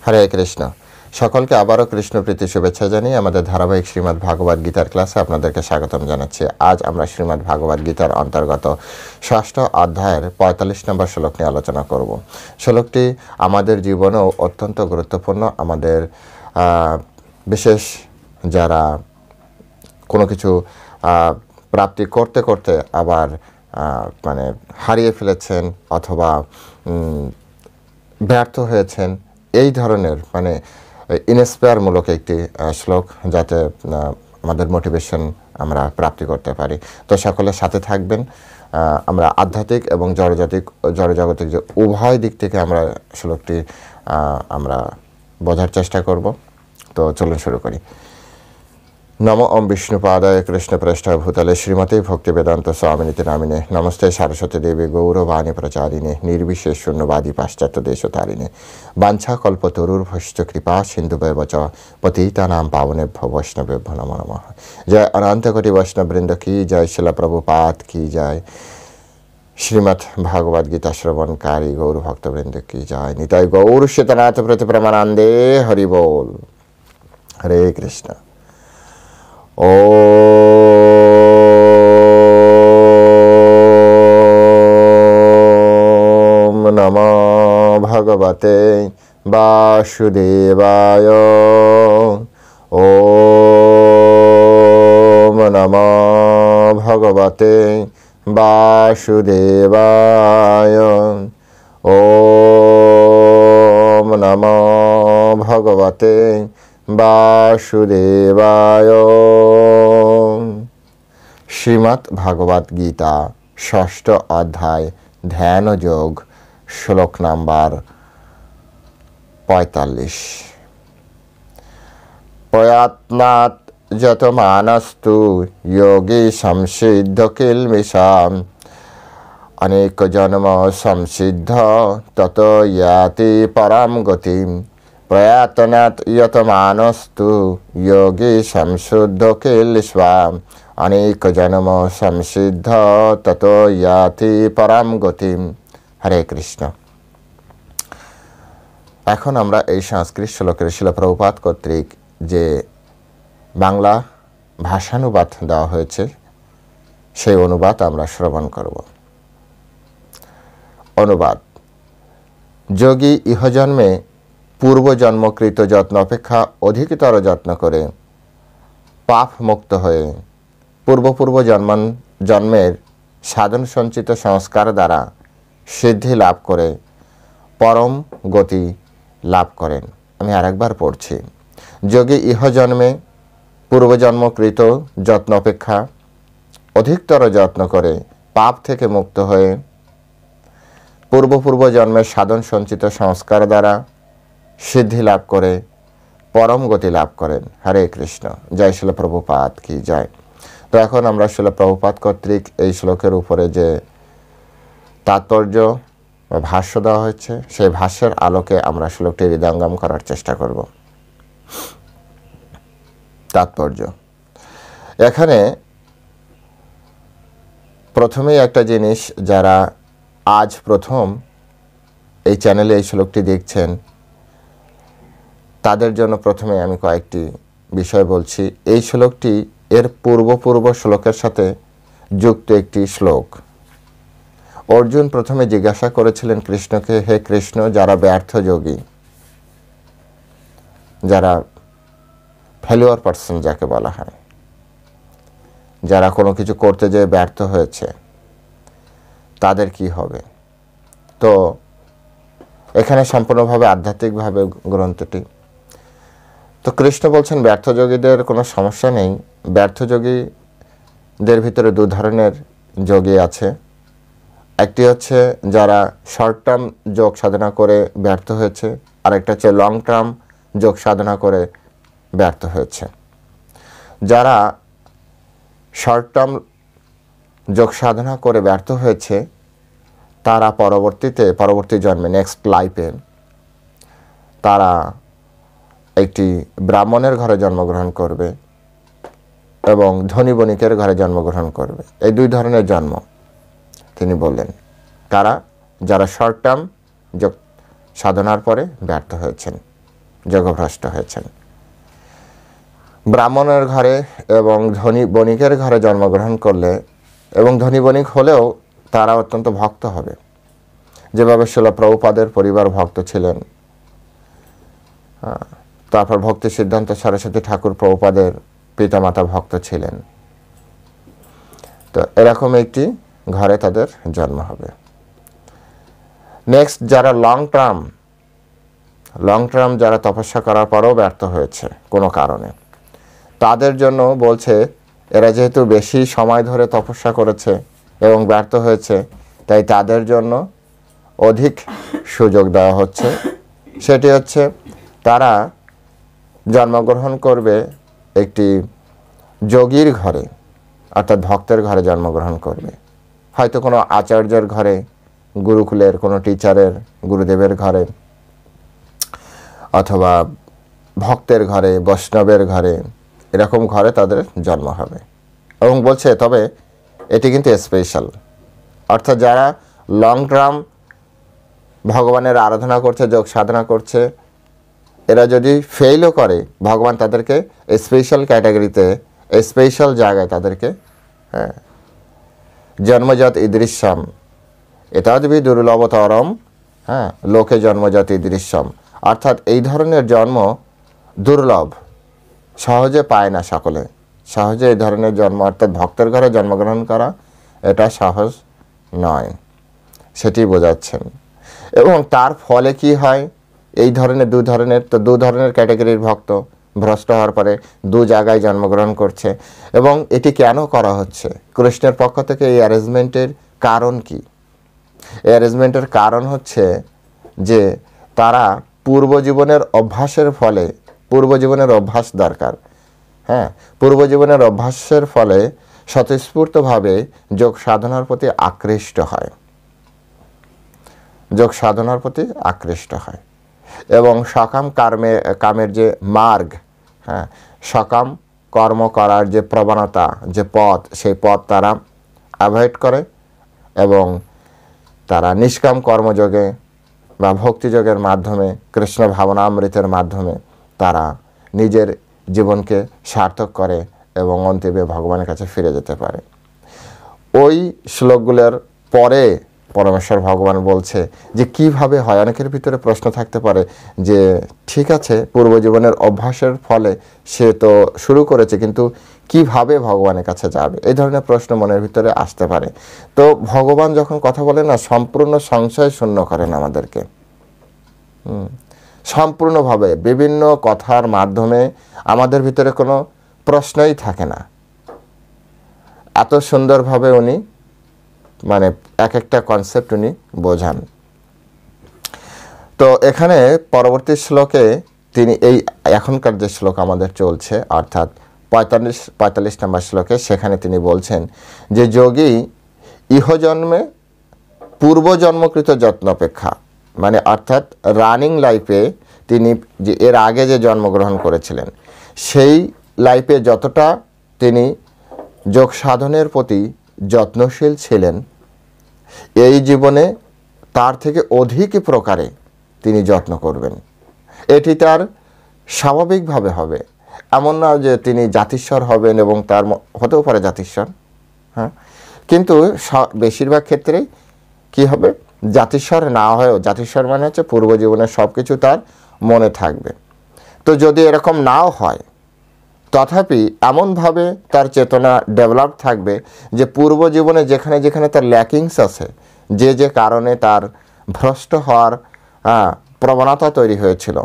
হরে কৃষ্ণ। সকলকে আবারও কৃষ্ণপ্রীতি শুভেচ্ছা জানিয়ে আমাদের ধারাবাহিক শ্রীমদ্ ভাগবত গীতার ক্লাসে আপনাদেরকে স্বাগতম জানাচ্ছি। আজ আমরা শ্রীমদ্ ভাগবত গীতার অন্তর্গত ষষ্ঠ অধ্যায়ের ৪৫ নম্বর শ্লোক নিয়ে আলোচনা করব। শ্লোকটি আমাদের জীবনেও অত্যন্ত গুরুত্বপূর্ণ। আমাদের বিশেষ যারা কোনো কিছু প্রাপ্তি করতে করতে আবার হারিয়ে ফেলেছেন অথবা ব্যর্থ হয়েছেন, এই ধরনের ইন্সপায়ারমূলক একটি শ্লোক, যাতে আমাদের মোটিভেশন আমরা প্রাপ্তি করতে পারি। তো সকলের সাথে থাকবেন। আমরা আধ্যাত্মিক এবং জড়জাগতিক যে উভয় দিক থেকে আমরা শ্লোকটি আমরা বোঝার চেষ্টা করব। তো চলুন শুরু করি। নমো ওম বিষ্ণুপাদায় কৃষ্ণপ্রেষ্ঠায় ভূতলে শ্রীমতে ভক্তিবেদান্ত স্বামিনীতি নামিনে নমস্তে সারস্বতী দেবী গৌরবাণী প্রচারিণে নির্বিশেষ শূন্যবাদী পাশ্চাত্য দেশতারিণে বাঞ্ছাকল্পতরুর্ভশ্চ কৃপা সিন্ধুভ্যেব চ পতিতানাং পাবনেভ্যো বৈষ্ণবেভ্যো নমো নমঃ। জয় অনন্তকোটি বৈষ্ণববৃন্দ কি জয়, শিলা প্রভুপাদ কি জয়, শ্রীমদ্ ভাগবত গীতা শ্রবণকারী গৌর ভক্তবৃন্দ কি জয়, নিতাই গৌর সীতানাথ প্রতি প্রমানন্দে হরি বল। হরে কৃষ্ণ। ওম নমো ভগবতে বাসুদেবায়। ওম নমো ভগবতে বাসুদেবায়। ওম নমো ভগবতে বাসুদেবায়। শ্রীমদ্ ভাগবত গীতা ষষ্ঠ অধ্যায় ধ্যান যোগ, শ্লোক নাম্বার ৪৫। প্রয়ত্নাৎ যত মানস্তু যোগী সংসিদ্ধ কিলমিষাম অনেক জন্ম সংসিদ্ধ তত ইয়াতি পরাম গতিম। প্রয়ত্নাৎ যত মানস্তু যোগী সংশুদ্ধ কিলস্বাম অনেক জন্ম সংসিদ্ধ তত ইয়াতি পরাম গতিম। হরে কৃষ্ণ। এখন আমরা এই সংস্কৃত শ্লোকের শিলা প্রভুপাদ কর্তৃক যে বাংলা ভাষানুবাদ দেওয়া হয়েছে, সেই অনুবাদ আমরা শ্রবণ করব। অনুবাদ: যোগী ইহজন্মে পূর্বজন্মকৃত যত্ন অপেক্ষা অধিকতর যত্ন করে পাপ মুক্ত হয়ে পূর্ব জন্মের সাধন সঞ্চিত সংস্কার দ্বারা সিদ্ধি লাভ করে পরম গতি লাভ করেন। আমি আরেকবার পড়ছি। যোগী ইহজন্মে পূর্বজন্মকৃত যত্ন অপেক্ষা অধিকতর যত্ন করে পাপ থেকে মুক্ত হয়ে পূর্ব জন্মের সাধন সঞ্চিত সংস্কার দ্বারা সিদ্ধি লাভ করে পরম গতি লাভ করেন। হরে কৃষ্ণ। জয় শিল প্রভুপাদ কি জয়। তো এখন আমরা শিল প্রভুপাদ কর্তৃক এই শ্লোকের উপরে যে তাৎপর্য বা ভাষ্য দেওয়া হয়েছে, সেই ভাষ্যের আলোকে আমরা শ্লোকটি হৃদয়ঙ্গম করার চেষ্টা করব। তাৎপর্য: এখানে প্রথমেই একটা জিনিস, যারা আজ প্রথম এই চ্যানেলে এই শ্লোকটি দেখছেন, তাদের জন্য প্রথমে আমি কয়েকটি বিষয় বলছি। এই শ্লোকটি এর পূর্ব শ্লোকের সাথে যুক্ত একটি শ্লোক। অর্জুন প্রথমে জিজ্ঞাসা করেছিলেন কৃষ্ণকে, হে কৃষ্ণ, যারা ব্যর্থ যোগী, যারা ফেলিওর পারসন যাকে বলা হয়, যারা কোনো কিছু করতে যেয়ে ব্যর্থ হয়েছে, তাদের কি হবে? তো এখানে সম্পূর্ণভাবে আধ্যাত্মিকভাবে গ্রন্থটি। তো কৃষ্ণ বলছেন ব্যর্থ যোগীদের কোনো সমস্যা নেই। ব্যর্থ যোগীদের ভিতরে দু ধরনের যোগী আছে। একটি হচ্ছে যারা শর্ট টার্ম যোগ সাধনা করে ব্যর্থ হয়েছে, আর একটা হচ্ছে লং টার্ম যোগ সাধনা করে ব্যর্থ হয়েছে। যারা শর্ট টার্ম যোগ সাধনা করে ব্যর্থ হয়েছে, তারা পরবর্তী জন্মে নেক্সট লাইফে তারা একটি ব্রাহ্মণের ঘরে জন্মগ্রহণ করবে এবং ধনী বণিকের ঘরে জন্মগ্রহণ করবে। এই দুই ধরনের জন্ম তিনি বললেন। যারা শর্ট টার্ম যোগ সাধনার পরে ব্যর্থ হয়েছেন। যোগভ্রষ্ট হয়েছেন। ব্রাহ্মণের ঘরে এবং ধনী বণিকের ঘরে জন্মগ্রহণ করলে এবং ধনী বণিক হলেও তারা অত্যন্ত ভক্ত হবে, যেভাবে শিল প্রভুপাদের পরিবার ভক্ত ছিলেন। তারপর ভক্তি সিদ্ধান্ত সরস্বতী ঠাকুর প্রভুপাদের পিতামাতা ভক্ত ছিলেন। তো এরকম একটি ঘরে তাদের জন্ম হবে। নেক্সট, যারা লং টার্ম যারা তপস্যা করার পরেও ব্যর্থ হয়েছে কোনো কারণে, তাদের জন্য বলছে এরা যেহেতু বেশি সময় ধরে তপস্যা করেছে এবং ব্যর্থ হয়েছে, তাই তাদের জন্য অধিক সুযোগ দেওয়া হচ্ছে। সেটি হচ্ছে তারা জন্মগ্রহণ করবে একটি যোগীর ঘরে, অর্থাৎ ভক্তের ঘরে জন্মগ্রহণ করবে। হয়তো কোনো আচার্যের ঘরে, গুরুকুলের কোনো টিচারের, গুরুদেবের ঘরে, অথবা ভক্তের ঘরে, বৈষ্ণবের ঘরে, এরকম ঘরে তাদের জন্ম হবে। এবং বলছে তবে এটি কিন্তু স্পেশাল, অর্থাৎ যারা লং টার্ম ভগবানের আরাধনা করছে, যোগ সাধনা করছে, এরা যদি ফেইলও করে, ভগবান তাদেরকে স্পেশাল ক্যাটাগরিতে, স্পেশাল জায়গায় তাদেরকে জন্মজাত ঈদৃশ্যম এতাদবি দুর্লভতরম লোকে জন্মজাত ঈদৃশ্যম, অর্থাৎ এই ধরনের জন্ম দুর্লভ, সহজে পায় না সকলে। সহজে এই ধরনের জন্ম, অর্থাৎ ভক্তের ঘরে জন্মগ্রহণ করা, এটা সহজ নয়, সেটি বোঝাচ্ছেন। এবং তার ফলে কি হয়, এই ধরনের দু ধরনের ক্যাটাগরির ভক্ত ভ্রষ্ট হওয়ার পরে দু জায়গায় জন্মগ্রহণ করছে। এবং এটি কেন করা হচ্ছে? কৃষ্ণের পক্ষ থেকে এই অ্যারেঞ্জমেন্টের কারণ কি? এই অ্যারেঞ্জমেন্টের কারণ হচ্ছে যে তারা পূর্বজীবনের অভ্যাসের ফলে, পূর্বজীবনের অভ্যাস দরকার, পূর্বজীবনের অভ্যাসের ফলে স্বতঃস্ফূর্তভাবে যোগ সাধনার প্রতি আকৃষ্ট হয়, যোগ সাধনার প্রতি আকৃষ্ট হয়। এবং সকাম কামের যে মার্গ, সকাম কর্ম করার যে প্রবণতা, যে পথ, সেই পথ তারা অ্যাভয়েড করে এবং তারা নিষ্কাম কর্মযোগে বা ভক্তিযোগের মাধ্যমে, কৃষ্ণ ভাবনামৃতের মাধ্যমে তারা নিজের জীবনকে সার্থক করে এবং অন্তিমে ভগবানের কাছে ফিরে যেতে পারে। ওই শ্লোকগুলোর পরে পরমেশ্বর ভগবান বলছে যে কিভাবে হয়। অনেকের ভিতরে প্রশ্ন থাকতে পারে যে ঠিক আছে, পূর্বজীবনের অভ্যাসের ফলে সে তো শুরু করেছে, কিন্তু কিভাবে ভগবানের কাছে যাবে, এই ধরনের প্রশ্ন মনের ভিতরে আসতে পারে। তো ভগবান যখন কথা বলে না, সম্পূর্ণ সংশয় শূন্য করেন আমাদেরকে, সম্পূর্ণভাবে বিভিন্ন কথার মাধ্যমে আমাদের ভিতরে কোনো প্রশ্নই থাকে না। এত সুন্দরভাবে উনি মানে এক একটা কনসেপ্ট উনি বোঝান। তো এখানে পরবর্তী শ্লোকে তিনি এই এখনকার যে শ্লোক আমাদের চলছে, অর্থাৎ 45 নম্বর শ্লোকে, সেখানে তিনি বলছেন যে যোগী ইহজন্মে পূর্বজন্মকৃত যত্ন অপেক্ষা, মানে অর্থাৎ রানিং লাইফে তিনি যে এর আগে যে জন্মগ্রহণ করেছিলেন, সেই লাইফে যতটা তিনি যোগ সাধনের প্রতি যত্নশীল ছিলেন, এই জীবনে তার থেকে অধিক প্রকারে তিনি যত্ন করবেন। এটি তার স্বাভাবিকভাবে হবে, এমন না যে তিনি জাতিস্বর হবেন এবং তার হতেও পারে জাতিস্বর, কিন্তু বেশিরভাগ ক্ষেত্রেই কি হবে, জাতিস্বর না হয়েও, জাতিস্বর মানে হচ্ছে পূর্বজীবনের সব কিছু তার মনে থাকবে। তো যদি এরকম নাও হয়, তথাপি এমনভাবে তার চেতনা ডেভেলপ থাকবে যে পূর্বজীবনে যেখানে যেখানে তার ল্যাকিংস আছে, যে কারণে তার ভ্রষ্ট হওয়ার প্রবণতা তৈরি হয়েছিল,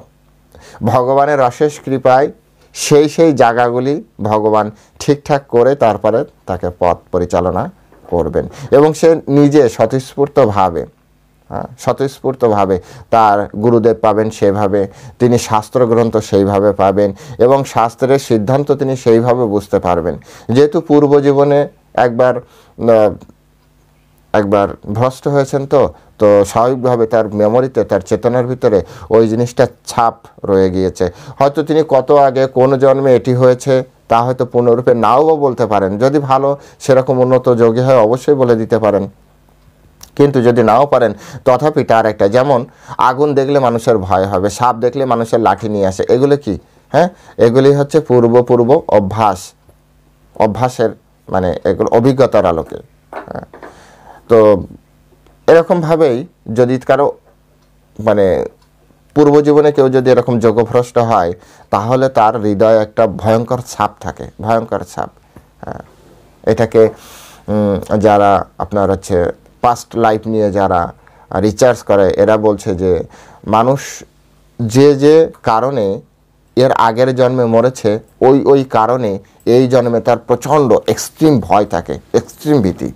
ভগবানের অশেষ কৃপায় সেই জায়গাগুলি ভগবান ঠিকঠাক করে তারপরে তাকে পথ পরিচালনা করবেন। এবং সে নিজে স্বতঃস্ফূর্তভাবে তার গুরুদেব পাবেন, সেভাবে তিনি শাস্ত্রগ্রন্থ সেইভাবে পাবেন এবং শাস্ত্রের সিদ্ধান্ত তিনি সেইভাবে বুঝতে পারবেন। যেহেতু পূর্বজীবনে একবার ভ্রষ্ট হয়েছেন, তো স্বাভাবিকভাবে তার মেমোরিতে, তার চেতনার ভিতরে ওই জিনিসটা ছাপ রয়ে গিয়েছে। হয়তো তিনি কত আগে কোন জন্মে এটি হয়েছে তা হয়তো পূর্ণরূপে নাও বা বলতে পারেন। যদি ভালো সেরকম উন্নত যোগী হয় অবশ্যই বলে দিতে পারেন। কিন্তু যদি নাও পারেন তথাপি তার একটা, যেমন আগুন দেখলে মানুষের ভয় হবে, সাপ দেখলে মানুষের লাঠি নিয়ে আসে, এগুলো কি? হ্যাঁ, এগুলি হচ্ছে পূর্ব অভ্যাসের মানে এগুলো অভিজ্ঞতার আলোকে। হ্যাঁ, তো এরকমভাবেই যদি কারো মানে পূর্বজীবনে কেউ যদি এরকম যোগভ্রষ্ট হয়, তাহলে তার হৃদয়ে একটা ভয়ঙ্কর ছাপ থাকে, ভয়ঙ্কর ছাপ। এটাকে যারা আপনার হচ্ছে পাস্ট লাইফ নিয়ে যারা রিসার্চ করে, এরা বলছে যে মানুষ যে কারণে এর আগের জন্মে মরেছে, ওই কারণে এই জন্মে তার প্রচণ্ড এক্সট্রিম ভয় থাকে, এক্সট্রিম ভীতি,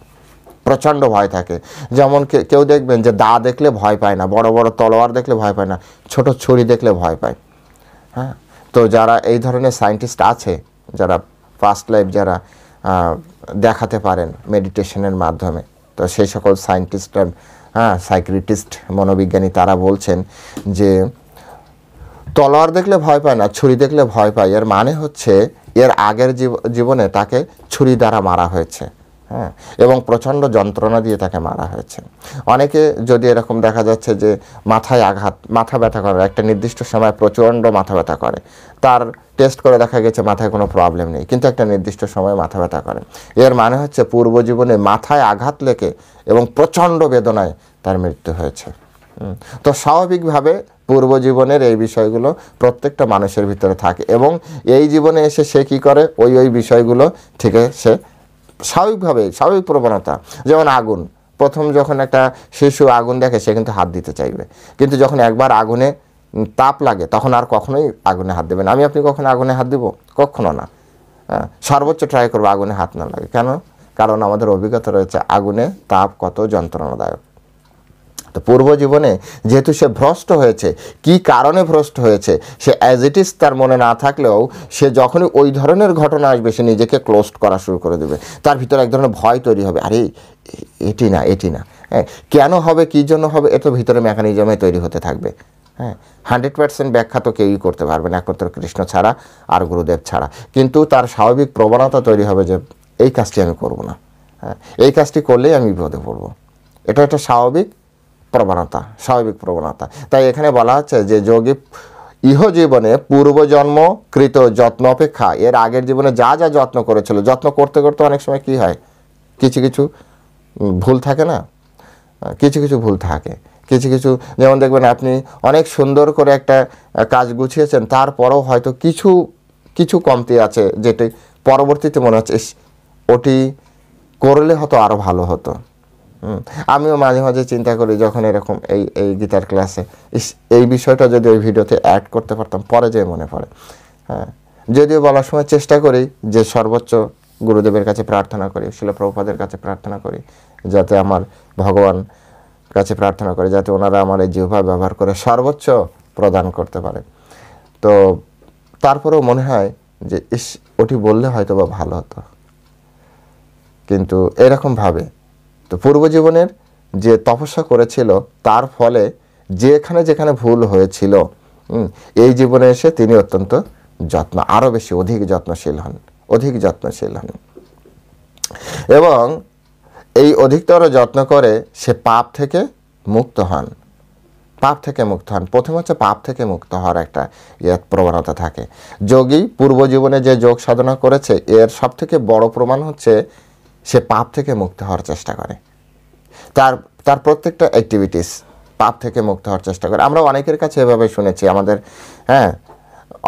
প্রচণ্ড ভয় থাকে। যেমন কেউ দেখবেন যে দা দেখলে ভয় পায় না, বড় বড় তলোয়ার দেখলে ভয় পায় না, ছোট ছুরি দেখলে ভয় পায়। হ্যাঁ, তো যারা এই ধরনের সায়েন্টিস্ট আছে, যারা পাস্ট লাইফ যারা দেখাতে পারেন মেডিটেশনের মাধ্যমে, তো সেই সকল সায়েন্টিস্টরা, সাইকিয়াট্রিস্ট, মনোবিজ্ঞানী, তারা বলছেন যে তলোয়ার দেখলে ভয় পায় না, ছুরি দেখলে ভয় পায়, এর মানে হচ্ছে এর আগের জীবনে তাকে ছুরি দ্বারা মারা হয়েছে। হ্যাঁ, এবং প্রচণ্ড যন্ত্রণা দিয়ে তাকে মারা হয়েছে। অনেকে যদি এরকম দেখা যাচ্ছে যে মাথায় আঘাত, মাথা ব্যথা করে, একটা নির্দিষ্ট সময় প্রচণ্ড মাথা ব্যথা করে, তার টেস্ট করে দেখা গেছে মাথায় কোনো প্রবলেম নেই, কিন্তু একটা নির্দিষ্ট সময় মাথা ব্যথা করে, এর মানে হচ্ছে পূর্বজীবনে মাথায় আঘাত লেগে এবং প্রচণ্ড বেদনায় তার মৃত্যু হয়েছে। তো স্বাভাবিকভাবে পূর্বজীবনের এই বিষয়গুলো প্রত্যেকটা মানুষের ভিতরে থাকে, এবং এই জীবনে এসে সে কী করে, ওই বিষয়গুলো থেকে সে স্বাভাবিকভাবে, স্বাভাবিক প্রবণতা। যেমন আগুন, প্রথম যখন একটা শিশু আগুন দেখে সে কিন্তু হাত দিতে চাইবে, কিন্তু যখন একবার আগুনে তাপ লাগে তখন আর কখনোই আগুনে হাত দেবে না। আমি আপনি কখনো আগুনে হাত দেব? কখনো না। সর্বোচ্চ ট্রাই করবো আগুনে হাত না লাগে। কেন? কারণ আমাদের অভিজ্ঞতা রয়েছে আগুনে তাপ কত যন্ত্রণাদায়ক। তো পূর্বজীবনে যেহেতু সে ভ্রষ্ট হয়েছে, কি কারণে ভ্রষ্ট হয়েছে সে অ্যাজ ইট ইজ তার মনে না থাকলেও, সে যখনই ওই ধরনের ঘটনা আসবে সে নিজেকে ক্লোজ করা শুরু করে দেবে, তার ভিতরে এক ধরনের ভয় তৈরি হবে, আরে এটি না। হ্যাঁ, কেন হবে, কী জন্য হবে, এত ভিতরে মেকানিজমে তৈরি হতে থাকবে। হ্যাঁ, 100% ব্যাখ্যা তো কেউই করতে পারবে না একমাত্র কৃষ্ণ ছাড়া আর গুরুদেব ছাড়া, কিন্তু তার স্বাভাবিক প্রবণতা তৈরি হবে যে এই কাজটি আমি করব না, হ্যাঁ, এই কাজটি করলেই আমি বিপদে পড়ব। এটা একটা স্বাভাবিক প্রবণতা। তাই এখানে বলা হচ্ছে যে যোগী ইহজীবনে পূর্বজন্মকৃত যত্ন অপেক্ষা এর আগের জীবনে যা যা যত্ন করেছিল, যত্ন করতে করতে অনেক সময় কি হয়, কিছু ভুল থাকে না, কিছু ভুল থাকে, যেমন দেখবেন আপনি অনেক সুন্দর করে একটা কাজ গুছিয়েছেন, তারপরেও হয়তো কিছু কমতি আছে, যেটি পরবর্তীতে মনে হচ্ছে ওটি করলে হয়তো আরও ভালো হতো। আমিও মাঝে মাঝে চিন্তা করি যখন এরকম এই গীতার ক্লাসে এই বিষয়টা যদি ওই ভিডিওতে অ্যাড করতে পারতাম, পরে যে মনে পড়ে। হ্যাঁ, যদিও বলার সময় চেষ্টা করি যে সর্বোচ্চ গুরুদেবের কাছে প্রার্থনা করি, শিল প্রভুপাদের কাছে প্রার্থনা করি, যাতে আমার ভগবান কাছে প্রার্থনা করি যাতে ওনারা আমার এই জিহ্বা ব্যবহার করে সর্বোচ্চ প্রদান করতে পারে। তো তারপরেও মনে হয় যে ওটি বললে হয়তো বা ভালো হতো, কিন্তু এরকমভাবে তো পূর্বজীবনের যে তপস্যা করেছিল তার ফলে যেখানে ভুল হয়েছিল, এই জীবনে এসে তিনি অত্যন্ত আরও বেশি অধিক যত্নশীল হন এবং এই অধিকতর যত্ন করে সে পাপ থেকে মুক্ত হন। প্রথম হচ্ছে পাপ থেকে মুক্ত হওয়ার একটা প্রবণতা থাকে। যোগী পূর্বজীবনে যে যোগ সাধনা করেছে এর সব থেকে বড় প্রমাণ হচ্ছে সে পাপ থেকে মুক্ত হওয়ার চেষ্টা করে, তার প্রত্যেকটা অ্যাক্টিভিটিস পাপ থেকে মুক্ত হওয়ার চেষ্টা করে। আমরা অনেকের কাছে এভাবে শুনেছি,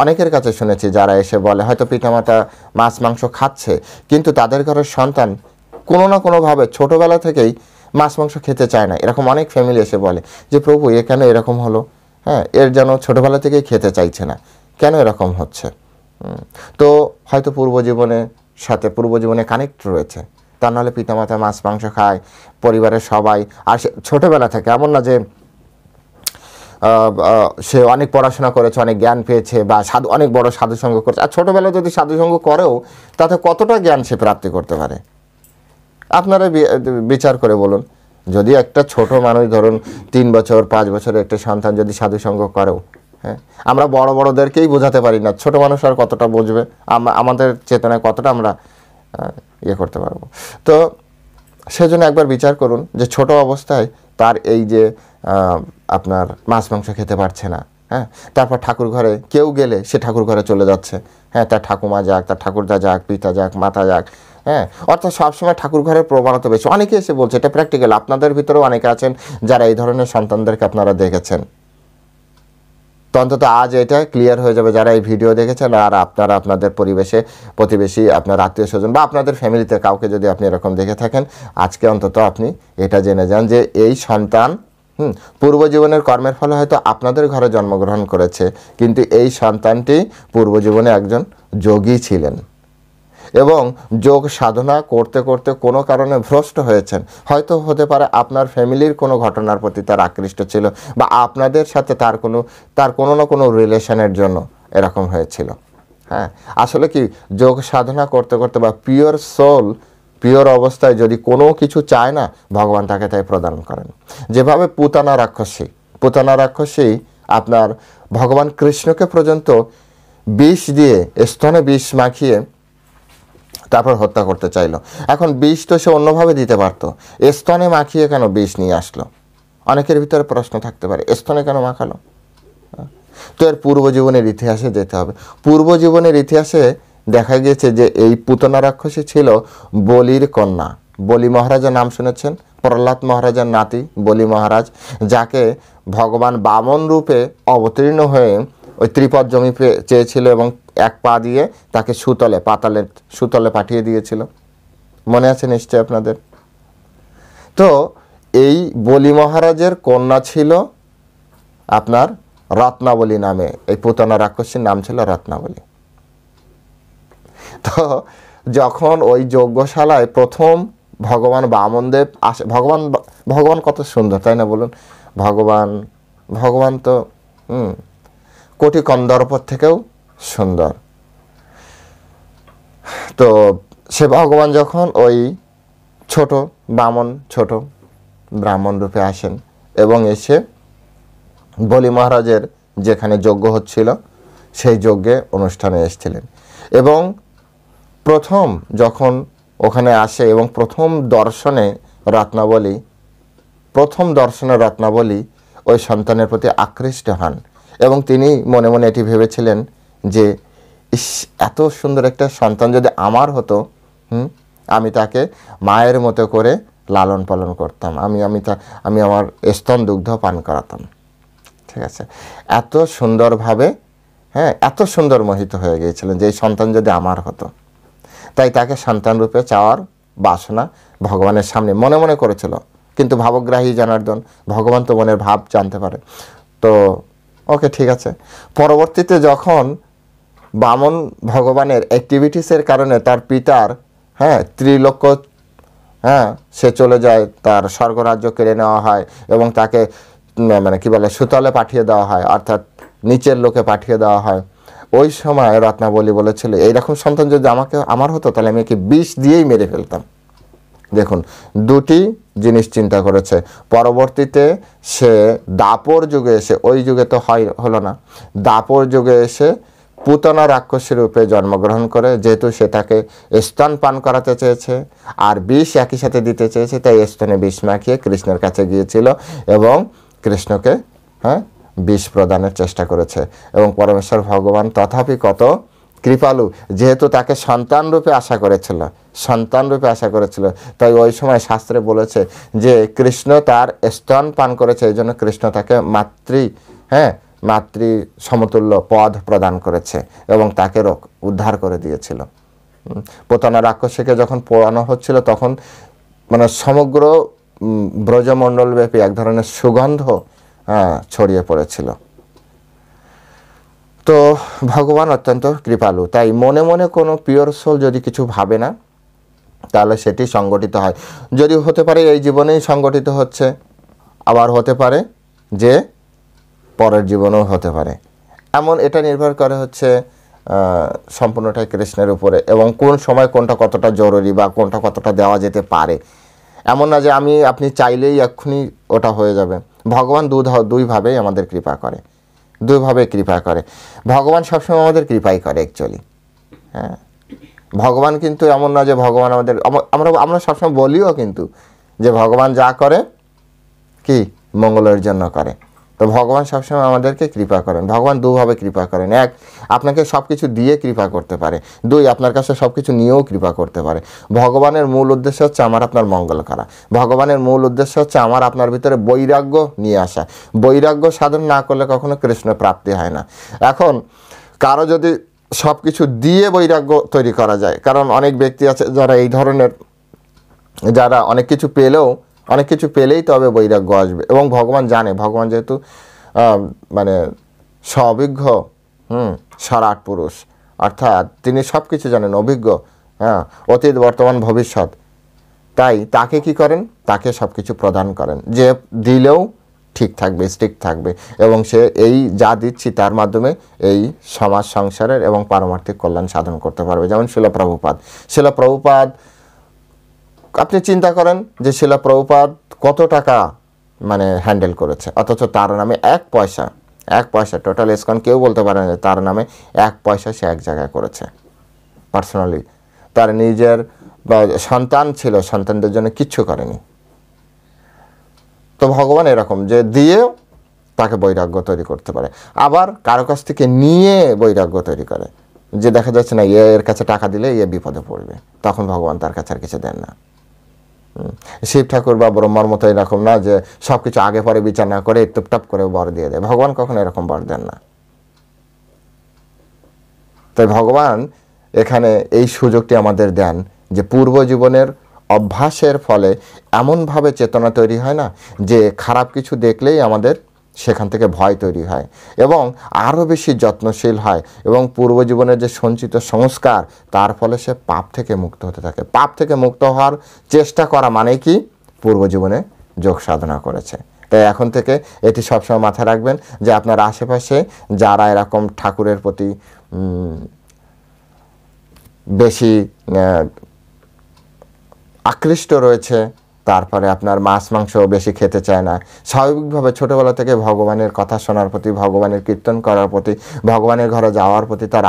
অনেকের কাছে শুনেছি যারা এসে বলে হয়তো পিতামাতা মাছ মাংস খাচ্ছে, কিন্তু তাদের ঘরের সন্তান কোনো না কোনোভাবে ছোটোবেলা থেকেই মাছ মাংস খেতে চায় না। এরকম অনেক ফ্যামিলি এসে বলে যে প্রভু এ কেন এরকম হলো, এর যেন ছোটোবেলা থেকেই খেতে চাইছে না, কেন এরকম হচ্ছে? তো হয়তো পূর্বজীবনে কানেক্ট রয়েছে, তা নাহলে পিতামাতা মাছ মাংস খায়, পরিবারের সবাই, আর সে ছোটোবেলা থেকে, এমন না যে সে অনেক পড়াশোনা করেছে, অনেক জ্ঞান পেয়েছে বা অনেক বড় সাধুসঙ্গ করেছে, আর ছোটোবেলায় যদি সাধুসঙ্গ করেও তাতে কতটা জ্ঞান সে প্রাপ্তি করতে পারে? আপনারা বিচার করে বলুন, যদি একটা ছোট মানুষ ধরুন 3 বছর 5 বছরের একটা সন্তান যদি সাধুসঙ্গ করেও, আমরা বড়দেরকেই বোঝাতে পারি না, ছোট মানুষ আর কতটা বুঝবে? আমাদের চেতনায় কতটা আমরা করতে পারবো? তো সেজন্য একবার বিচার করুন যে ছোট অবস্থায় তার এই যে আপনার মাছ মাংস খেতে পারছে না, হ্যাঁ, তারপর ঠাকুর ঘরে কেউ গেলে সে ঠাকুর ঘরে চলে যাচ্ছে, হ্যাঁ, তার ঠাকুমা যাক, তার ঠাকুরদা যাক, পিতা যাক, মাতা যাক, হ্যাঁ, অর্থাৎ সবসময় ঠাকুর ঘরের প্রবণতা বেশি। অনেকে এসে বলছে, এটা প্র্যাকটিক্যাল, আপনাদের ভিতরেও অনেকে আছেন যারা এই ধরনের সন্তানদেরকে আপনারা দেখেছেন। তো অন্তত আজ এটা ক্লিয়ার হয়ে যাবে যারা এই ভিডিও দেখেছেন আর আপনারা আপনাদের পরিবেশে প্রতিবেশী, আপনার আত্মীয় স্বজন বা আপনাদের ফ্যামিলিতে কাউকে যদি আপনি এরকম দেখে থাকেন, আজকে অন্তত আপনি এটা জেনে যান যে এই সন্তান পূর্বজীবনের কর্মের ফলে হয়তো আপনাদের ঘরে জন্মগ্রহণ করেছে, কিন্তু এই সন্তানটি পূর্বজীবনে একজন যোগী ছিলেন এবং যোগ সাধনা করতে করতে কোনো কারণে ভ্রষ্ট হয়েছেন। হয়তো হতে পারে আপনার ফ্যামিলির কোনো ঘটনার প্রতি তার আকৃষ্ট ছিল, বা আপনাদের সাথে তার কোনো না কোনো রিলেশনের জন্য এরকম হয়েছিল। হ্যাঁ, আসলে কি যোগ সাধনা করতে করতে বা পিওর সোল, পিওর অবস্থায় যদি কোনো কিছু চায় না, ভগবান তাকে তাই প্রদান করেন। যেভাবে পুতানা রাক্ষসী আপনার ভগবান কৃষ্ণকে পর্যন্ত বিষ দিয়ে, স্তনে বিষ মাখিয়ে তারপর হত্যা করতে চাইলো। এখন বিষ তো সে অন্যভাবে দিতে পারতো, স্তনে মাখিয়ে কেন বিষ নিয়ে আসলো? অনেকের ভিতরে প্রশ্ন থাকতে পারে, স্তনে কেন মাখালো? তো এর পূর্বজীবনের ইতিহাসে যেতে হবে। পূর্বজীবনের ইতিহাসে দেখা গিয়েছে যে এই পুতনা রাক্ষসী ছিল বলির কন্যা। বলি মহারাজের নাম শুনেছেন? প্রহ্লাদ মহারাজের নাতি বলি মহারাজ, যাকে ভগবান বামন রূপে অবতীর্ণ হয়ে ওই ত্রিপদ জমি চেয়েছিল এবং এক পা দিয়ে তাকে সুতলে পাঠিয়ে দিয়েছিল। মনে আছে নিশ্চয় আপনাদের? তো এই বলি মহারাজের কন্যা ছিল আপনার রত্নাবলী নামে, এই পুতনা রাক্ষসীর নাম ছিল রত্নাবলী। তো যখন ওই যজ্ঞশালায় প্রথম ভগবান বামনদেব আসে, ভগবান কত সুন্দর, তাই না বলুন? ভগবান তো কোটি কন্দর্পর থেকেও সুন্দর। তো সে ভগবান যখন ওই ছোট ব্রাহ্মণ রূপে আসেন এবং এসে বলি মহারাজের যেখানে যজ্ঞ হচ্ছিল সেই যজ্ঞে অনুষ্ঠানে এসেছিলেন, এবং প্রথম যখন ওখানে আসে এবং প্রথম দর্শনে রত্নাবলী ওই সন্তানের প্রতি আকৃষ্ট হন, এবং তিনি মনে মনে এটি ভেবেছিলেন যে এত সুন্দর একটা সন্তান যদি আমার হতো, আমি তাকে মায়ের মতো করে লালন পালন করতাম, আমি আমার স্তন দুগ্ধ পান করাতাম। ঠিক আছে, এত সুন্দরভাবে, হ্যাঁ, এত সুন্দর মোহিত হয়ে গিয়েছিলেন যে এই সন্তান যদি আমার হতো। তাই তাকে সন্তান রূপে চাওয়ার বাসনা ভগবানের সামনে মনে মনে করেছিল, কিন্তু ভাবগ্রাহী জনার্দন, ভগবান তো মনের ভাব জানতে পারে। তো ওকে, ঠিক আছে। পরবর্তীতে যখন বামন ভগবানের অ্যাক্টিভিটিসের কারণে তার পিতার ত্রিলোক্য, সে চলে যায়, তার স্বর্গরাজ্য কেড়ে নেওয়া হয় এবং তাকে সুতলে পাঠিয়ে দেওয়া হয়, অর্থাৎ নিচের লোকে পাঠিয়ে দেওয়া হয়। ওই সময় রত্নাবলী বলেছিল, এইরকম সন্তান যদি আমার হতো তাহলে আমি একে বিষ দিয়েই মেরে ফেলতাম। দেখুন, দুটি জিনিস চিন্তা করেছে। পরবর্তীতে সে দাপর যুগে এসে, ওই যুগে তো হলো না, দাপর যুগে এসে পুতনা রাক্ষসী রূপে জন্মগ্রহণ করে, যেহেতু সে তাকে স্তন পান করাতে চেয়েছে আর বিষ একই সাথে দিতে চেয়েছে, তাই স্তনে বিষ মাখিয়ে কৃষ্ণের কাছে গিয়েছিল এবং কৃষ্ণকে বিষ প্রদানের চেষ্টা করেছে। এবং পরমেশ্বর ভগবান তথাপি কত কৃপালু, যেহেতু তাকে সন্তান রূপে আশা করেছিল, তাই ওই সময় শাস্ত্রে বলেছে যে কৃষ্ণ তার স্তন পান করেছে, এই জন্য কৃষ্ণ তাকে মাতৃ সমতুল্য পদ প্রদান করেছে এবং তাকে উদ্ধার করে দিয়েছিল। পুতনা রাক্ষসীকে যখন পোড়ানো হচ্ছিল তখন সমগ্র ব্রজমণ্ডল ব্যাপী এক ধরনের সুগন্ধ ছড়িয়ে পড়েছিল। তো ভগবান অত্যন্ত কৃপালু, তাই মনে মনে কোনো পিওর সোল যদি কিছু ভাবে না, তাহলে সেটি সংগঠিত হয়। যদি হতে পারে এই জীবনেই সংগঠিত হচ্ছে, আবার হতে পারে যে পরের জীবনেও হতে পারে। এমন এটা নির্ভর করে হচ্ছে সম্পূর্ণটাই কৃষ্ণের উপরে, এবং কোন সময় কোনটা কতটা জরুরি বা কোনটা কতটা দেওয়া যেতে পারে। এমন না যে আপনি চাইলেই এক্ষুনি ওটা হয়ে যাবে। ভগবান দুইভাবেই আমাদের কৃপা করে, দুইভাবে কৃপা করে। ভগবান সবসময় আমাদের কৃপাই করে অ্যাকচুয়ালি। ভগবান কিন্তু এমন না যে ভগবান আমাদের, আমরা সবসময় বলিও কিন্তু যে ভগবান যা করে কি মঙ্গলের জন্য করে। তো ভগবান সবসময় আমাদেরকে কৃপা করেন। ভগবান দুভাবে কৃপা করেন, এক আপনাকে সব কিছু দিয়ে কৃপা করতে পারে, দুই আপনার কাছে সব কিছু নিয়েও কৃপা করতে পারে। ভগবানের মূল উদ্দেশ্য হচ্ছে আমার আপনার মঙ্গল করা। ভগবানের মূল উদ্দেশ্য হচ্ছে আমার আপনার ভিতরে বৈরাগ্য নিয়ে আসা। বৈরাগ্য সাধন না করলে কখনো কৃষ্ণ প্রাপ্তি হয় না। এখন কারো যদি সব কিছু দিয়ে বৈরাগ্য তৈরি করা যায়, কারণ অনেক ব্যক্তি আছে যারা এই ধরনের, যারা অনেক কিছু পেলেই তবে বৈরাগ্য আসবে। এবং ভগবান জানে, ভগবান যেহেতু মানে স্বঅভিজ্ঞ সরাট পুরুষ, অর্থাৎ তিনি সব কিছু জানেন, অভিজ্ঞ, অতীত বর্তমান ভবিষ্যৎ, তাই তাকে কি করেন, তাকে সব কিছু প্রদান করেন, যে দিলেও ঠিক থাকবে, স্ট্রিক্ট থাকবে, এবং সে এই যা দিচ্ছি তার মাধ্যমে এই সমাজ সংসারের এবং পারমার্থিক কল্যাণ সাধন করতে পারবে। যেমন শিলা প্রভুপাদ, আপনি চিন্তা করেন যে শিলা প্রভুপাদ কত টাকা মানে হ্যান্ডেল করেছে, অথচ তার নামে এক পয়সা টোটাল ইসকন কেউ বলতে পারে না তার নামে এক পয়সা সে এক জায়গায় করেছে পার্সোনালি। তার নিজের সন্তান ছিল, সন্তানদের জন্য কিচ্ছু করেনি। তো ভগবান এরকম যে দিয়েও তাকে বৈরাগ্য তৈরি করতে পারে, আবার কারো কাছ থেকে নিয়ে বৈরাগ্য তৈরি করে, যে দেখা যাচ্ছে না এর কাছে টাকা দিলে বিপদে পড়বে, তখন ভগবান তার কাছে আর কিছু দেন না। শিব ঠাকুর বা ব্রহ্মার মতো এরকম না যে সব কিছু আগে পরে বিচার না করে টুপটাপ করে বর দিয়ে দেয়। ভগবান কখনো এরকম বর দেন না। তাই ভগবান এখানে এই সুযোগটি আমাদের দেন যে পূর্ব জীবনের অভ্যাসের ফলে এমনভাবে চেতনা তৈরি হয় না যে খারাপ কিছু দেখলেই আমাদের সেখান থেকে ভয় তৈরি হয় এবং আরও বেশি যত্নশীল হয়, এবং পূর্ব জীবনের যে সঞ্চিত সংস্কার তার ফলে সে পাপ থেকে মুক্ত হতে থাকে। পাপ থেকে মুক্ত হওয়ার চেষ্টা করা মানে কি পূর্ব জীবনে যোগ সাধনা করেছে। তাই এখন থেকে এটি সবসময় মাথায় রাখবেন যে আপনার আশেপাশে যারা এরকম ঠাকুরের প্রতি বেশি আকৃষ্ট রয়েছে, তারপরে আপনার মাছ মাংস বেশি খেতে চায় না, স্বাভাবিকভাবে ছোটোবেলা থেকে ভগবানের কথা শোনার প্রতি, ভগবানের কীর্তন করার প্রতি, ভগবানের ঘরে যাওয়ার প্রতি তার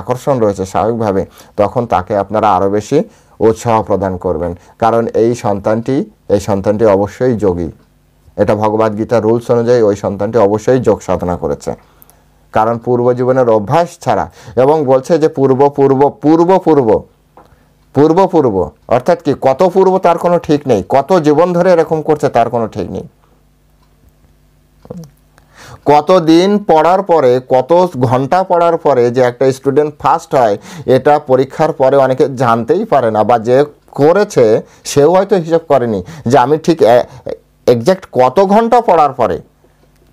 আকর্ষণ রয়েছে স্বাভাবিকভাবে, তখন তাকে আপনারা আরও বেশি উৎসাহ প্রদান করবেন। কারণ এই সন্তানটি অবশ্যই যোগী। এটা ভগবদ গীতার রুলস অনুযায়ী ওই সন্তানটি অবশ্যই যোগ সাধনা করেছে, কারণ পূর্ব জীবনের অভ্যাস ছাড়া। এবং বলছে যে পূর্ব অর্থাৎ কি কত পূর্ব তার কোনো ঠিক নেই, কত জীবন ধরে এরকম করছে তার কোনো ঠিক নেই। কত দিন পড়ার পরে, কত ঘন্টা পড়ার পরে যে একটা স্টুডেন্ট ফার্স্ট হয়, এটা পরীক্ষার পরে অনেকে জানতেই পারে না, বা যে করেছে সেও হয়তো হিসাব করেনি যে আমি ঠিক এক্স্যাক্ট কত ঘন্টা পড়ার পরে,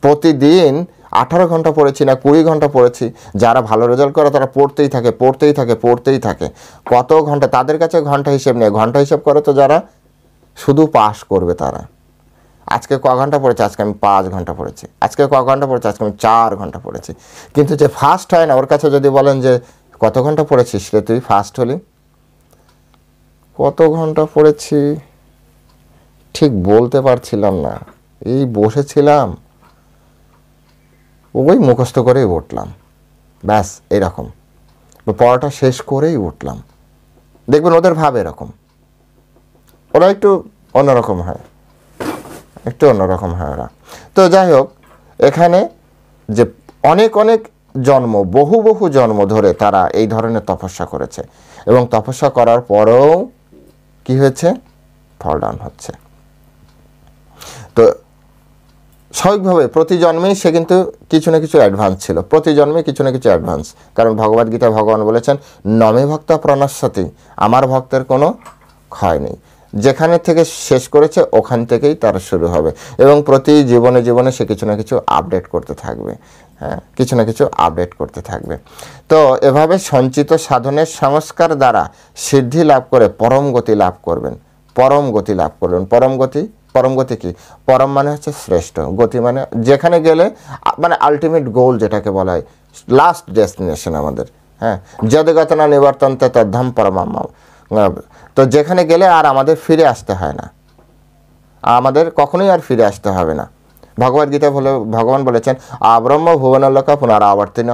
প্রতিদিন 18 ঘন্টা পড়েছি না 20 ঘন্টা পড়েছি। যারা ভালো রেজাল্ট করে তারা পড়তেই থাকে কত ঘন্টা, তাদের কাছে ঘন্টা হিসেব নেই। ঘন্টা হিসেব করে তো যারা শুধু পাস করবে তারা। আজকে ক ঘন্টা পড়েছে, আজকে আমি 5 ঘন্টা পড়েছি। আজকে ক ঘন্টা পড়েছে, আজকে আমি 4 ঘন্টা পড়েছি। কিন্তু যে ফার্স্ট হয় না, ওর কাছে যদি বলেন যে কত ঘন্টা পড়েছিস রে তুই ফার্স্ট হলি, কত ঘন্টা পড়েছি ঠিক বলতে পারছিলাম না, এই বসেছিলাম, ওই মুখস্থ করেই উঠলাম, ব্যাস এরকম, পড়াটা শেষ করেই উঠলাম। দেখবেন ওদের ভাব এরকম, ওরা একটু অন্যরকম হয় ওরা। তো যাই হোক, এখানে যে অনেক জন্ম, বহু জন্ম ধরে তারা এই ধরনের তপস্যা করেছে, এবং তপস্যা করার পরেও কি হয়েছে, ফলদান হচ্ছে। তো স্বাভাবিকভাবে প্রতি জন্মেই সে কিন্তু কিছু না কিছু অ্যাডভান্স ছিল, কারণ ভগবদ গীতা ভগবান বলেছেন নমে ভক্তা প্রণশ্যতি, আমার ভক্তের কোনো ক্ষয় নেই, যেখানে থেকে শেষ করেছে ওখান থেকেই তার শুরু হবে, এবং প্রতি জীবনে সে কিছু না কিছু আপডেট করতে থাকবে। তো এভাবে সঞ্চিত সাধনের সংস্কার দ্বারা সিদ্ধি লাভ করে পরম গতি লাভ করবেন। পরম গতি কি? পরম মানে হচ্ছে শ্রেষ্ঠ, গতি মানে যেখানে গেলে মানে আলটিমেট গোল, যেটাকে বলা হয় লাস্ট ডেস্টিনেশন আমাদের। যদগতনা নিবর্তন্তে তদ্ধাম পরমাম। তো যেখানে গেলে আর আমাদের ফিরে আসতে হয় না, আমাদের কখনোই আর ফিরে আসতে হবে না। ভগবদ গীতা বলে ভগবান বলেছেন আব্রহ্ম ভুবনলোকা পুনরাবর্তিন।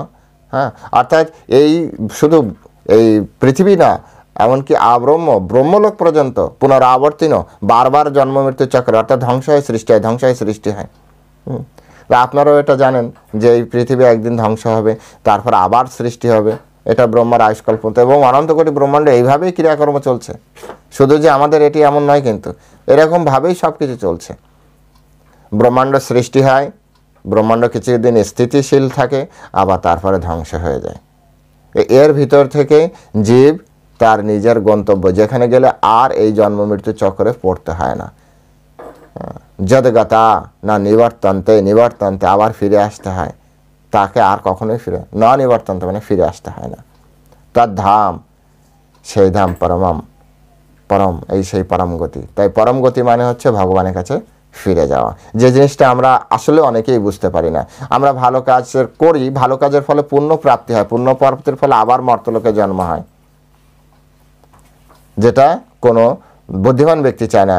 অর্থাৎ এই শুধু এই পৃথিবী না, এমনকি ব্রহ্মলোক পর্যন্ত পুনরাবর্তিত বারবার জন্ম মৃত্যু চক্র, অর্থাৎ ধ্বংস হয় সৃষ্টি হয়, ধ্বংস হয় সৃষ্টি হয়। আপনারাও এটা জানেন যে এই পৃথিবী একদিন ধ্বংস হবে, তারপর আবার সৃষ্টি হবে। এটা ব্রহ্মার আয়ুষ্কাল পর্যন্ত, এবং অনন্ত কোটি ব্রহ্মাণ্ডে এইভাবেই ক্রিয়াকর্ম চলছে। শুধু যে আমাদের এটি এমন নয়, কিন্তু এরকমভাবেই সব কিছু চলছে। ব্রহ্মাণ্ড সৃষ্টি হয়, ব্রহ্মাণ্ড কিছুদিন স্থিতিশীল থাকে, আবার তারপরে ধ্বংস হয়ে যায়। এর ভিতর থেকে জীব তার নিজের গন্তব্য, যেখানে গেলে আর এই জন্ম মৃত্যু চক্রে পড়তে হয় না। যদগতা না নিবর্তন্তে আবার ফিরে আসতে হয়, তাকে আর কখনোই নিবর্তন্তে মানে ফিরে আসতে হয় না। তার ধাম, সেই ধাম পরম, এই সেই পরম গতি। তাই পরম গতি মানে হচ্ছে ভগবানের কাছে ফিরে যাওয়া, যে জিনিসটা আমরা আসলে অনেকেই বুঝতে পারি না। আমরা ভালো কাজ করি, ভালো কাজের ফলে পুণ্য প্রাপ্তি হয়, পুণ্য প্রাপ্তির ফলে আবার মর্তলোকে জন্ম হয়, যেটা কোনো বুদ্ধিমান ব্যক্তি চায় না।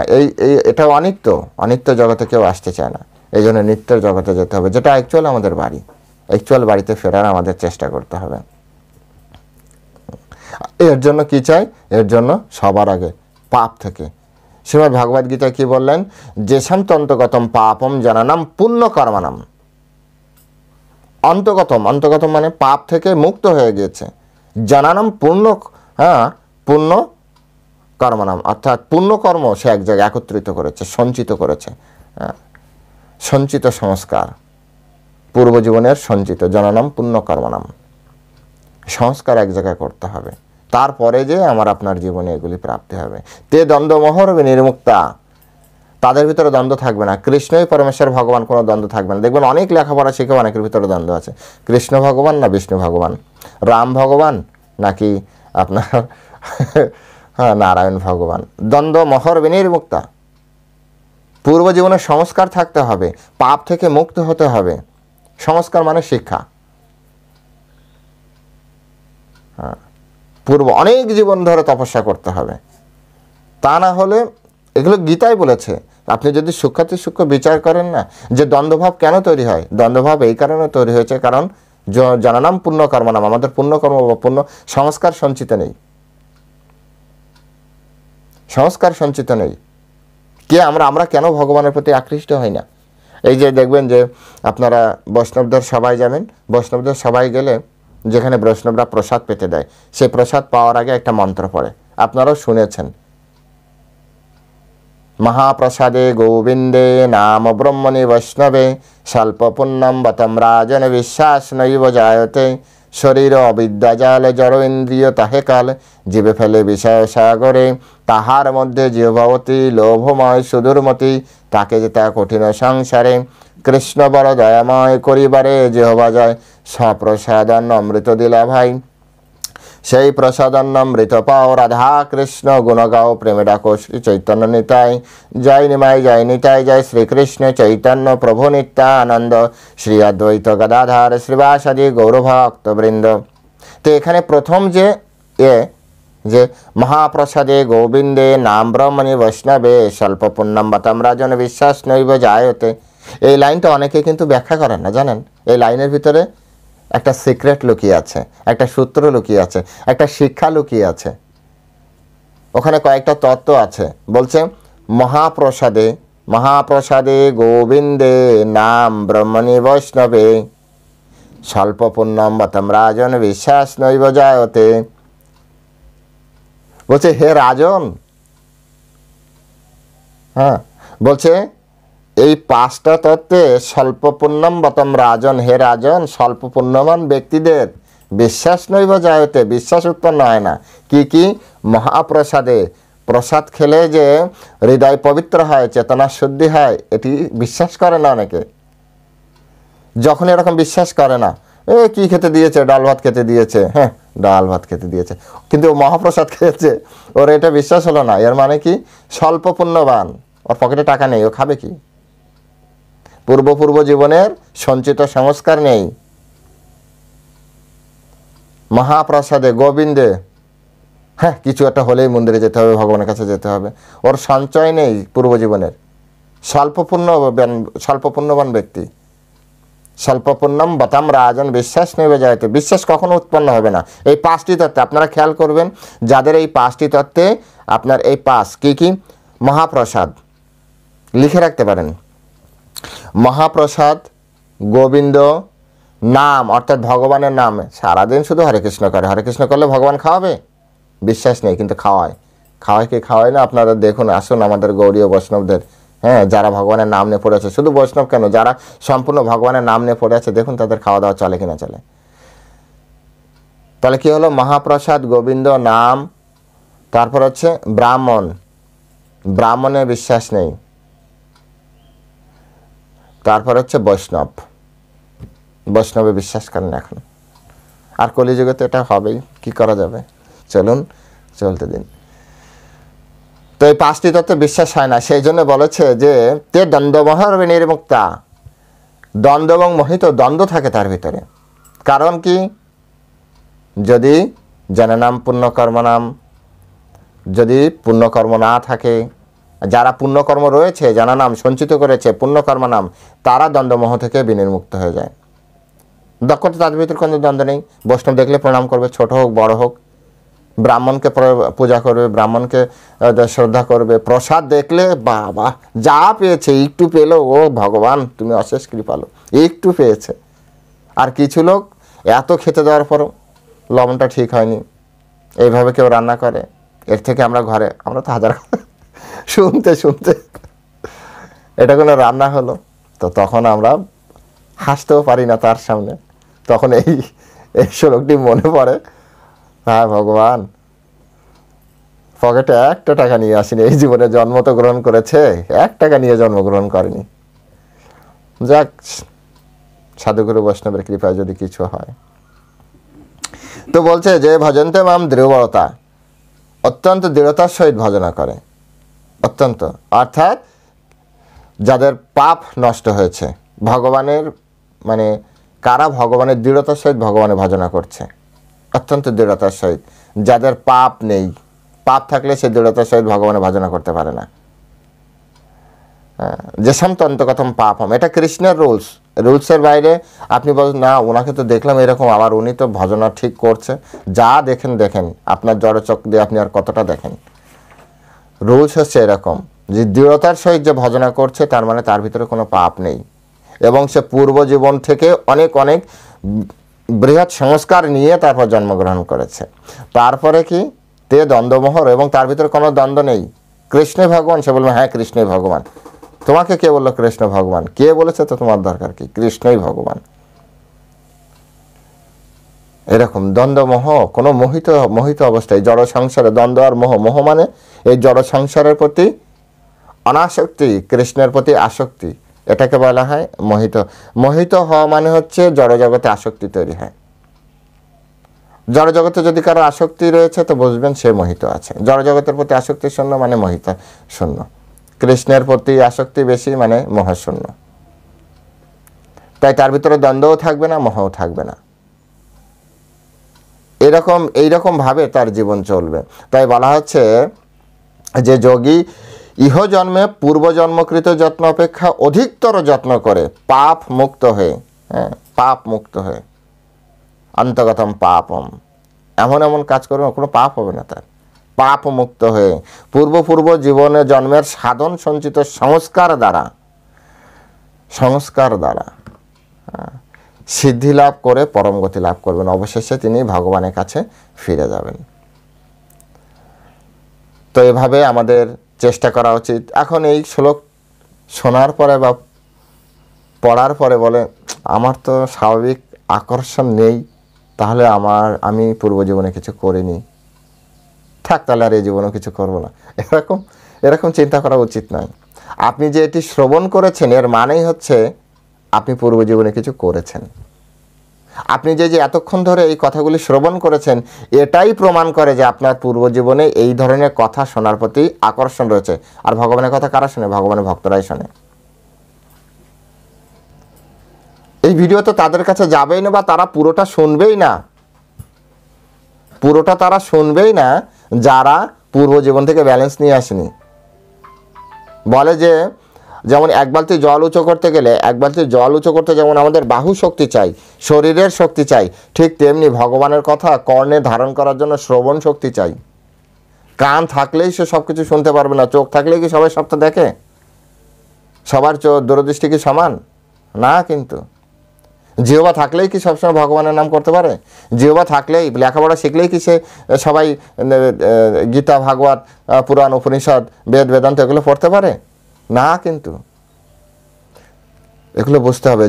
এটা অনিত্য জগতে কেউ আসতে চায় না। এই জন্য নিত্যের জগতে যেতে হবে, যেটা অ্যাকচুয়াল আমাদের বাড়ি। অ্যাকচুয়াল বাড়িতে ফেরার আমাদের চেষ্টা করতে হবে। এর জন্য কি চাই? এর জন্য সবার আগে পাপ থেকে। শ্রীমদ্ ভগবদ গীতা কি বললেন? যেসাম তন্তগতম পাপম জননম পুণ্য কর্মণম। অন্তগতম মানে পাপ থেকে মুক্ত হয়ে গিয়েছে। জননম পুণ্য কর্মণম, অর্থাৎ পুণ্যকর্ম সে এক জায়গায় একত্রিত করেছে, সঞ্চিত করেছে। সঞ্চিত সংস্কার, পূর্বজীবনের সঞ্চিত, জননম পুণ্য কর্মণম। সংস্কার এক জায়গায় করতে হবে, তারপরে যে আমার আপনার জীবনে এগুলি প্রাপ্তি হবে। তে দ্বন্দ্বমোহর নির্মুক্তা, তাদের ভিতরে দ্বন্দ্ব থাকবে না। কৃষ্ণই পরমেশ্বর ভগবান, কোনো দ্বন্দ্ব থাকবে না। দেখবেন অনেক লেখাপড়া শিখে অনেকের ভিতরে দ্বন্দ্ব আছে। কৃষ্ণ ভগবান না বিষ্ণু ভগবান, রাম ভগবান নাকি আপনার নারায়ণ ভগবান। দ্বন্দ্ব মহর বিনির্মুক্তা। পূর্ব জীবনের সংস্কার থাকতে হবে, পাপ থেকে মুক্ত হতে হবে। সংস্কার মানে শিক্ষা। অনেক জীবন ধরে তপস্যা করতে হবে, তা না হলে, এগুলো গীতাই বলেছে। আপনি যদি সূক্ষ্ম বিচার করেন না, যে দ্বন্দ্বভাব কেন তৈরি হয়, দ্বন্দ্বভাব এই কারণে তৈরি হয়েছে, কারণ জননাম পুণ্য কর্মনাম, আমাদের পুণ্যকর্ম বা পুণ্য সংস্কার সঞ্চিত নেই। সংস্কার সঞ্চিত নেই। আমরা কেন ভগবানের প্রতি আকৃষ্ট হই না? এই যে দেখবেন যে আপনারা বৈষ্ণবদের সবাই যাবেন, বৈষ্ণবদের সবাই গেলে যেখানে বৈষ্ণবরা প্রসাদ পেতে দেয়, সেই প্রসাদ পাওয়ার আগে একটা মন্ত্র পড়ে, আপনারাও শুনেছেন। মহাপ্রসাদে গোবিন্দে নাম ব্রহ্মণি বৈষ্ণবে স্বল্প পুণ্যম বতম রাজন বিশ্বাস নৈব জায়তে শরীর অবিদ্যাজাল জড় ইন্দ্রিয় তাহে কাল জীবে ফেলে বিষয় সাগরে তাহার মধ্যে জীবভবতী লোভময় সুদূরমতি তাকে যেতা কঠিন সংসারে কৃষ্ণ বড় দয়াময় করিবারে যেহবা যায় সপ্রসাদন অমৃত দিলা ভাই সেই প্রসাদন্ন মৃত পাও রাধা কৃষ্ণ গুণ গাও প্রেমে ডাকো শ্রী চৈতন্য নিতাই জয় নিমাই জয় নিতাই জয় শ্রীকৃষ্ণ চৈতন্য প্রভু নিত্যানন্দ শ্রী অদ্বৈত গদাধার শ্রীবাসাদি গৌরভক্তবৃন্দ। তো এখানে প্রথম যে মহাপ্রসাদে গোবিন্দে নাম ব্রহ্মণি বৈষ্ণবে স্বল্প পুণ্যম বতম রাজন বিশ্বাস নৈব জায়তে, এই লাইনটা অনেকে কিন্তু ব্যাখ্যা করেন না, জানেন? এই লাইনের ভিতরে একটা সিক্রেট লুকিয়ে আছে, একটা সূত্র লুকিয়ে আছে, একটা শিক্ষা লুকিয়ে আছে। ওখানে কয়েকটা তত্ত্ব আছে। বলছে মহাপ্রসাদে গোবিন্দে নাম ব্রহ্মণি বৈষ্ণবে স্বল্প পুণ্যম বতম রাজন বিশ্বাস নৈব জায়তে। বলছে হে রাজন, বলছে এই পাঁচটা তত্ত্বে স্বল্প পুণ্যম বতম রাজন, হে রাজন, স্বল্প পুণ্যবান ব্যক্তিদের বিশ্বাস নৈব জায়তে, বিশ্বাস উৎপন্ন হয় না। কি? মহাপ্রসাদে, প্রসাদ খেলে যে হৃদয় পবিত্র হয়, চেতনা শুদ্ধি হয়, এটি বিশ্বাস করে না অনেকে। যখন এরকম বিশ্বাস করে না, কি খেতে দিয়েছে, ডাল ভাত খেতে দিয়েছে, ডাল ভাত খেতে দিয়েছে, কিন্তু মহাপ্রসাদ খেয়েছে, ওর এটা বিশ্বাস হলো না। এর মানে কি? স্বল্প পুণ্যবান, ওর পকেটে টাকা নেই, ও খাবে কি? পূর্ব জীবনের সঞ্চিত সংস্কার নেই। মহাপ্রসাদে গোবিন্দে, কিছু একটা হলেই মন্দিরে যেতে হবে, ভগবানের কাছে যেতে হবে, ওর সঞ্চয় নেই পূর্ব জীবনের। স্বল্প পুণ্যবান ব্যক্তি। স্বল্পপূর্ণম বতাম রাজন বিশ্বাস নেবে যাইতে, বিশ্বাস কখনো উৎপন্ন হবে না। এই 5টি তত্ত্বে আপনারা খেয়াল করবেন, যাদের এই 5টি তত্ত্বে আপনার এই 5 কি মহাপ্রসাদ লিখে রাখতে পারেন। মহাপ্রসাদ, গোবিন্দ, নাম অর্থাৎ ভগবানের নাম, সারাদিন শুধু হরে কৃষ্ণ করে, হরে কৃষ্ণ করলে ভগবান খাওয়াবে? বিশ্বাস নেই, কিন্তু খাওয়ায় কি খাওয়ায় না? আপনারা দেখুন, আসুন আমাদের গৌড়ীয় বৈষ্ণবদের, হ্যাঁ, যারা ভগবানের নাম নিয়ে পড়ে আছে, শুধু বৈষ্ণব কেন, যারা সম্পূর্ণ ভগবানের নাম নিয়ে পড়ে আছে, দেখুন তাদের খাওয়া দাওয়া চলে কিনা চলে। তাহলে কি হলো? মহাপ্রসাদ, গোবিন্দ, নাম, তারপর হচ্ছে ব্রাহ্মণ, ব্রাহ্মণের বিশ্বাস নেই, তারপর হচ্ছে বৈষ্ণব, বৈষ্ণবে বিশ্বাস করেন এখন। আর কলিযুগে তো এটা হবেই, কি করা যাবে, চলুন চলতে দিন। তো এই 5টি তত্ত্বে বিশ্বাস হয় না, সেই জন্য বলেছে যে তে দ্বন্দ্বমোহর বিনির্মুক্তা, দ্বন্দ্ব এবং মোহিত, দ্বন্দ্ব থাকে তার ভিতরে। কারণ কি? যদি জননাম পুণ্যকর্ম নাম, যদি পুণ্যকর্ম না থাকে, যারা পুণ্যকর্ম রয়েছে, জননাম সঞ্চিত করেছে পুণ্যকর্ম নাম, তারা দ্বন্দ্বমোহ থেকে বিনির্মুক্ত হয়ে যায়। দক্ষতা তাদের ভিতরে কোনো দ্বন্দ্ব নেই। বৈষ্ণব দেখলে প্রণাম করবে, ছোট হোক বড় হোক, ব্রাহ্মণকে পূজা করবে, ব্রাহ্মণকে শ্রদ্ধা করবে, প্রসাদ দেখলে বাবা যা পেয়েছে, একটু পেলো, ও ভগবান তুমি অশেষ কৃপালু, একটু পেয়েছে। আর কিছু লোক এত খেতে দেওয়ার পরও লবণটা ঠিক হয়নি, এইভাবে কেউ রান্না করে, এর থেকে আমরা ঘরে, আমরা তো হাজার শুনতে শুনতে এটা কোনো রান্না হলো, তো তখন আমরা হাসতেও পারি না তার সামনে। তখন এই শ্লোকটি মনে পড়ে, হ্যাঁ ভগবান, পকেটে 1টা টাকা নিয়ে আসিনি, এই জীবনে জন্ম তো গ্রহণ করেছে, 1 টাকা নিয়ে জন্মগ্রহণ করেনি। যাক, সাধুগুরু বৈষ্ণবের কৃপায় যদি কিছু হয়। তো বলছে যে ভজন্তে মাম দৃঢ়তা, অত্যন্ত দৃঢ়তার সহিত ভজনা করে, অত্যন্ত, অর্থাৎ যাদের পাপ নষ্ট হয়েছে, ভগবানের মানে কারা ভগবানের দৃঢ়তার সহিত ভগবানের ভজনা করছে, অত্যন্ত দৃঢ়তার সহিত। যাদের পাপ নেই, পাপ থাকলে সে দৃঢ়তার সহিত ভগবানের ভজনা করতে পারে না। যে সন্তন্ত কথম পাপম, এটা কৃষ্ণের রুলসের বাইরে আপনি বলেন না, ওনাকে তো দেখলাম এরকম, আবার উনি তো ভজনা ঠিক করছে, যা দেখেন আপনার জড়চক দিয়ে আপনি আর কতটা দেখেন। রুলস হচ্ছে এরকম যে দৃঢ়তার সহিত যে ভজনা করছে, তার মানে তার ভিতরে কোনো পাপ নেই, এবং সে পূর্ব জীবন থেকে অনেক অনেক বৃহৎ সংস্কার নিয়ে তারপর জন্মগ্রহণ করেছে। তারপরে কি? তে দ্বন্দ্বমোহর, এবং তার ভিতরে কোনো দ্বন্দ্ব নেই। কৃষ্ণই ভগবান, সে বলবে হ্যাঁ কৃষ্ণই ভগবান। তোমাকে কে বললো কৃষ্ণ ভগবান? কে বলেছে তো তোমার দরকার কি? কৃষ্ণই ভগবান। এরকম দ্বন্দ্বমোহ, কোনো মোহিত অবস্থায়, জড় সংসারে দ্বন্দ্ব আর মোহ মানে এই জড় সংসারের প্রতি অনাসক্তি, কৃষ্ণের প্রতি আসক্তি, এটাকে বলা হয় মোহিত। মোহিত হওয়া মানে হচ্ছে জড়জগতে আসক্তি তৈরি হয়। জড়জগতে যদি কারো আসক্তি রয়েছে তো বুঝবেন সে মোহিত আছে। জড়জগতের প্রতি আসক্তি শূন্য মানে মোহিত শূন্য। কৃষ্ণের প্রতি আসক্তি বেশি মানে মোহশূন্য। তাই তার ভিতরে দ্বন্দ্বও থাকবে না, মোহও থাকবে না। এইরকম ভাবে তার জীবন চলবে। তাই বলা হচ্ছে যে যোগী ইহ জন্মে পূর্বজন্মকৃত যত্ন অপেক্ষা অধিকতর যত্ন করে পাপ মুক্ত হয়ে, হ্যাঁ, পাপ মুক্ত হয়ে, অন্তগতম পাপম, এমন কাজ করবে কোনো পাপ হবে না তার, পাপ মুক্ত হয়ে পূর্ব জীবনে জন্মের সাধন সঞ্চিত সংস্কার দ্বারা সিদ্ধি লাভ করে পরম গতি লাভ করবেন। অবশেষে তিনি ভগবানের কাছে ফিরে যাবেন। তো এভাবে আমাদের চেষ্টা করা উচিত। এখন এই শ্লোক শোনার পরে বা পড়ার পরে বলে আমার তো স্বাভাবিক আকর্ষণ নেই, তাহলে আমি পূর্বজীবনে কিছু করিনি, থাক তাহলে আর এই জীবনেও কিছু করবো না, এরকম চিন্তা করা উচিত নয়। আপনি যে এটি শ্রবণ করেছেন এর মানেই হচ্ছে আপনি পূর্বজীবনে কিছু করেছেন। আপনি যে এতক্ষণ ধরে এই কথাগুলি শ্রবণ করেছেন এটাই প্রমাণ করে যে আপনার পূর্বজীবনে এই ধরনের কথা শোনার প্রতি আকর্ষণ রয়েছে। আর ভগবানের কথা কারা শোনে? ভগবানের ভক্তরাই শোনে। এই ভিডিও তো তাদের কাছে যাবেই না, বা তারা পুরোটা শুনবেই না যারা পূর্বজীবন থেকে ব্যালেন্স নিয়ে আসেনি। বলে যে যেমন এক বালতি জল উঁচু করতে গেলে, এক বালতি জল উঁচু করতে যেমন আমাদের বাহু শক্তি চাই, শরীরের শক্তি চাই, ঠিক তেমনি ভগবানের কথা কর্ণে ধারণ করার জন্য শ্রবণ শক্তি চাই। কান থাকলেই সে সব কিছু শুনতে পারবে না, চোখ থাকলেই কি সবাই সবটা দেখে? সবার দূরদৃষ্টি কি সমান না? কিন্তু জিহ্বা থাকলেই কি সবসময় ভগবানের নাম করতে পারে? জিহ্বা থাকলেই, লেখাপড়া শিখলেই কি সে সবাই গীতা, ভাগবত, পুরাণ, উপনিষদ, বেদ, বেদান্ত এগুলো পড়তে পারে না? কিন্তু এগুলো বুঝতে হবে।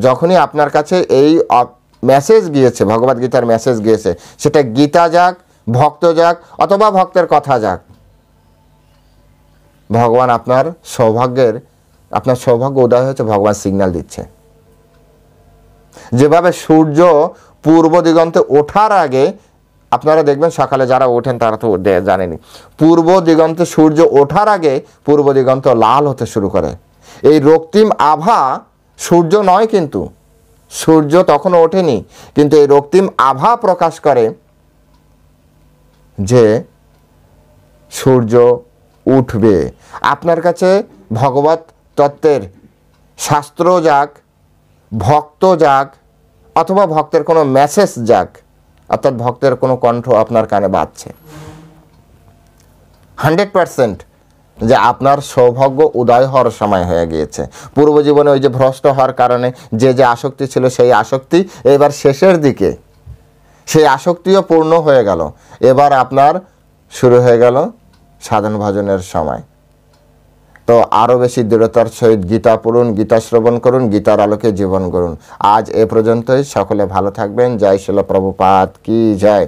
যখনই আপনার কাছে এই মেসেজ গিয়েছে, ভগবদ্গীতার মেসেজ গিয়েছে, সেটা গীতা যাক, ভক্ত যাক, অথবা ভক্তের কথা যাক, ভগবান আপনার সৌভাগ্য উদয় হয়েছে, ভগবান সিগন্যাল দিচ্ছে। যেভাবে সূর্য পূর্ব দিগন্তে ওঠার আগে, আপনারা দেখবেন সকালে যারা ওঠেন তারা তো জানেনি, পূর্ব দিগন্তে সূর্য ওঠার আগে পূর্ব দিগন্ত লাল হতে শুরু করে। এই রক্তিম আভা সূর্য নয়, কিন্তু সূর্য তখনও ওঠেনি, কিন্তু এই রক্তিম আভা প্রকাশ করে যে সূর্য উঠবে। আপনার কাছে ভগবত তত্ত্বের শাস্ত্র যাক, ভক্ত যাক, অথবা ভক্তের কোনো মেসেজ যাক, অর্থাৎ ভক্তের কোনো কণ্ঠ আপনার কানে বাজছে, 100% যে আপনার সৌভাগ্য উদয় হওয়ার সময় হয়ে গিয়েছে। পূর্ব জীবনে ওই যে ভ্রষ্ট হওয়ার কারণে যে আসক্তি ছিল, সেই আসক্তি এবার শেষের দিকে, সেই আসক্তিও পূর্ণ হয়ে গেল। এবার আপনার শুরু হয়ে গেল সাধন ভজনের সময়। তো আরও বেশি দৃঢ়তার সহিত গীতা পড়ুন, গীতা শ্রবণ করুন, গীতার আলোকে জীবন গড়ুন। আজ এ পর্যন্তই। সকলে ভালো থাকবেন। জয় শিল প্রভুপাদ কি জয়।